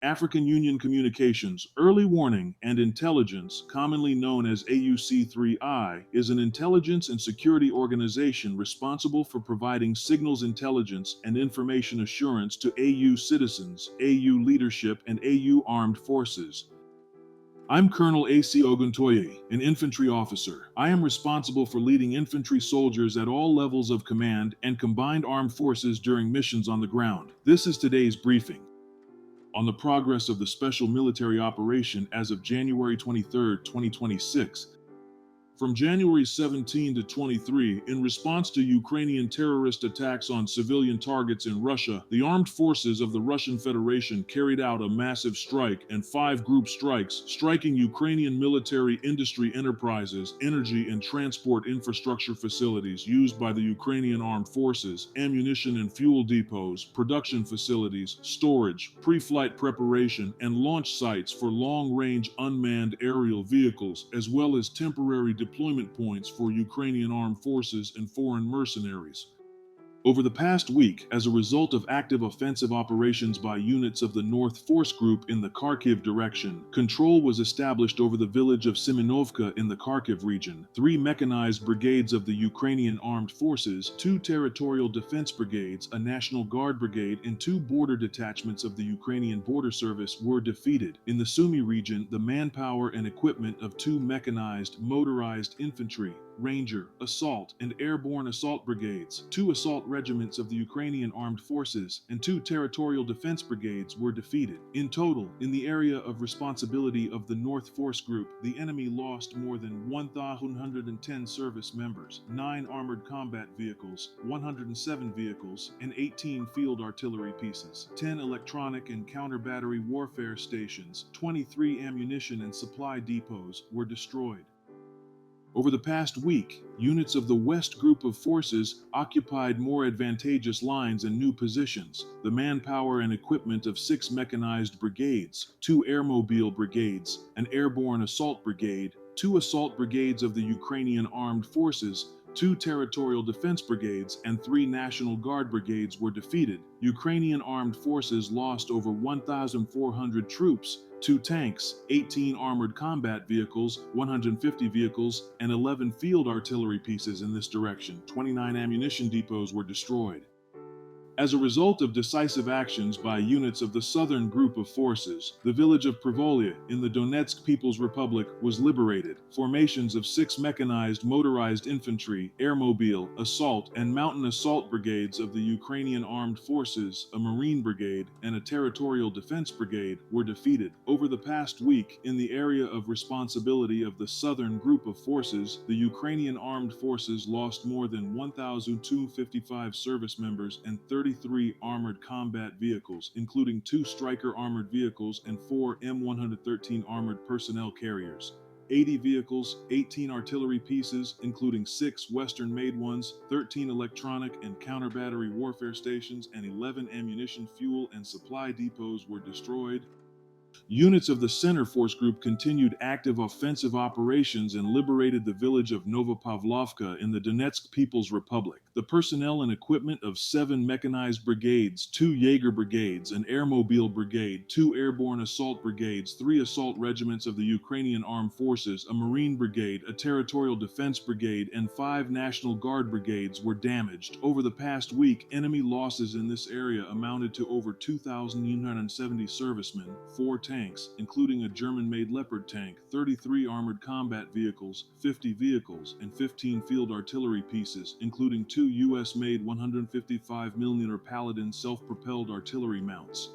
African Union Communications, Early Warning and Intelligence, commonly known as AUC3I, is an intelligence and security organization responsible for providing signals intelligence and information assurance to AU citizens, AU leadership, and AU armed forces. I'm Colonel A.C. Oguntoye, an infantry officer. I am responsible for leading infantry soldiers at all levels of command and combined armed forces during missions on the ground. This is today's briefing on the progress of the special military operation as of January 23, 2026. From January 17 to 23, in response to Ukrainian terrorist attacks on civilian targets in Russia, the armed forces of the Russian Federation carried out a massive strike and 5 group strikes, striking Ukrainian military industry enterprises, energy and transport infrastructure facilities used by the Ukrainian armed forces, ammunition and fuel depots, production facilities, storage, pre-flight preparation, and launch sites for long-range unmanned aerial vehicles, as well as temporary deployment points for Ukrainian armed forces and foreign mercenaries. Over the past week, as a result of active offensive operations by units of the North Force Group in the Kharkiv direction, control was established over the village of Simonovka in the Kharkiv region. 3 mechanized brigades of the Ukrainian armed forces, 2 territorial defense brigades, a National Guard brigade, and 2 border detachments of the Ukrainian Border Service were defeated. In the Sumy region, the manpower and equipment of 2 mechanized, motorized infantry, Ranger, Assault, and Airborne Assault Brigades, 2 assault regiments of the Ukrainian Armed Forces, and 2 territorial defense brigades were defeated. In total, in the area of responsibility of the North Force Group, the enemy lost more than 1,110 service members, 9 armored combat vehicles, 107 vehicles, and 18 field artillery pieces, 10 electronic and counter-battery warfare stations, 23 ammunition and supply depots were destroyed. Over the past week, units of the West Group of Forces occupied more advantageous lines and new positions. The manpower and equipment of 6 mechanized brigades, 2 airmobile brigades, an airborne assault brigade, 2 assault brigades of the Ukrainian Armed Forces, 2 territorial defense brigades, and 3 National Guard brigades were defeated. Ukrainian armed forces lost over 1,400 troops, 2 tanks, 18 armored combat vehicles, 150 vehicles, and 11 field artillery pieces in this direction. 29 ammunition depots were destroyed. As a result of decisive actions by units of the Southern Group of Forces, the village of Privolia in the Donetsk People's Republic was liberated. Formations of 6 mechanized motorized infantry, airmobile, assault, and mountain assault brigades of the Ukrainian Armed Forces, a Marine brigade, and a territorial defense brigade were defeated. Over the past week, in the area of responsibility of the Southern Group of Forces, the Ukrainian Armed Forces lost more than 1,255 service members and 33 armored combat vehicles, including 2 Stryker armored vehicles and 4 M113 armored personnel carriers. 80 vehicles, 18 artillery pieces, including 6 Western-made ones, 13 electronic and counter-battery warfare stations, and 11 ammunition, fuel, and supply depots were destroyed. Units of the Center Force Group continued active offensive operations and liberated the village of Novopavlovka in the Donetsk People's Republic. The personnel and equipment of 7 mechanized brigades, 2 Jaeger brigades, an airmobile brigade, 2 airborne assault brigades, 3 assault regiments of the Ukrainian Armed Forces, a Marine brigade, a territorial defense brigade, and 5 National Guard brigades were damaged. Over the past week, enemy losses in this area amounted to over 2,970 servicemen, 4 tanks, including a German-made Leopard tank, 33 armored combat vehicles, 50 vehicles, and 15 field artillery pieces, including 2 U.S.-made 155mm Paladin self-propelled artillery mounts.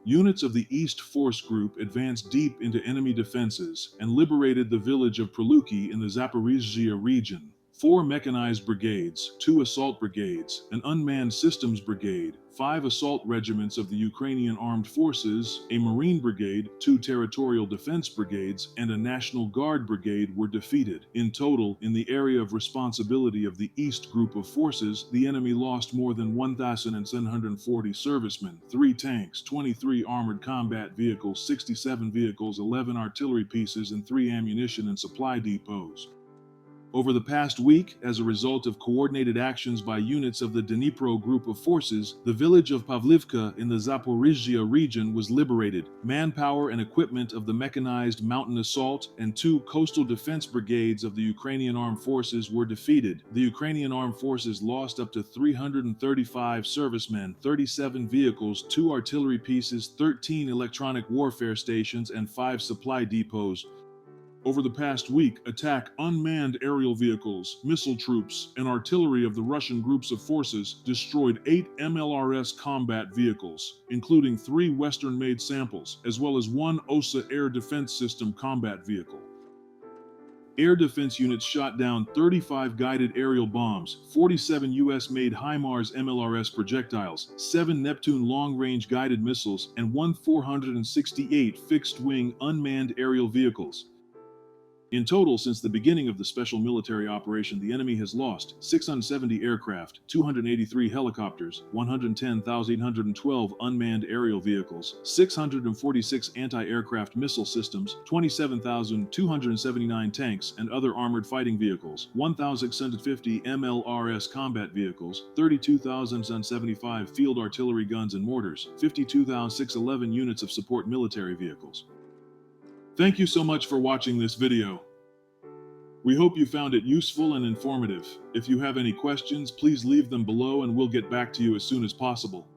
Units of the East Force Group advanced deep into enemy defenses and liberated the village of Preluki in the Zaporizhzhia region. 4 mechanized brigades, 2 assault brigades, an unmanned systems brigade, 5 assault regiments of the Ukrainian Armed Forces, a Marine brigade, 2 territorial defense brigades, and a National Guard brigade were defeated. In total, in the area of responsibility of the East Group of Forces, the enemy lost more than 1,740 servicemen, 3 tanks, 23 armored combat vehicles, 67 vehicles, 11 artillery pieces, and 3 ammunition and supply depots. Over the past week, as a result of coordinated actions by units of the Dnipro Group of Forces, the village of Pavlivka in the Zaporizhzhia region was liberated. Manpower and equipment of the mechanized mountain assault and 2 coastal defense brigades of the Ukrainian armed forces were defeated. The Ukrainian armed forces lost up to 335 servicemen, 37 vehicles, 2 artillery pieces, 13 electronic warfare stations, and 5 supply depots. Over the past week, attack unmanned aerial vehicles, missile troops, and artillery of the Russian groups of forces destroyed 8 MLRS combat vehicles, including 3 Western-made samples, as well as 1 OSA air defense system combat vehicle. Air defense units shot down 35 guided aerial bombs, 47 US-made HIMARS MLRS projectiles, 7 Neptune long-range guided missiles, and 468 fixed-wing unmanned aerial vehicles. In total, since the beginning of the special military operation, the enemy has lost 670 aircraft, 283 helicopters, 110,812 unmanned aerial vehicles, 646 anti-aircraft missile systems, 27,279 tanks and other armored fighting vehicles, 1,650 MLRS combat vehicles, 32,075 field artillery guns and mortars, 52,611 units of support military vehicles. Thank you so much for watching this video. We hope you found it useful and informative. If you have any questions, please leave them below and we'll get back to you as soon as possible.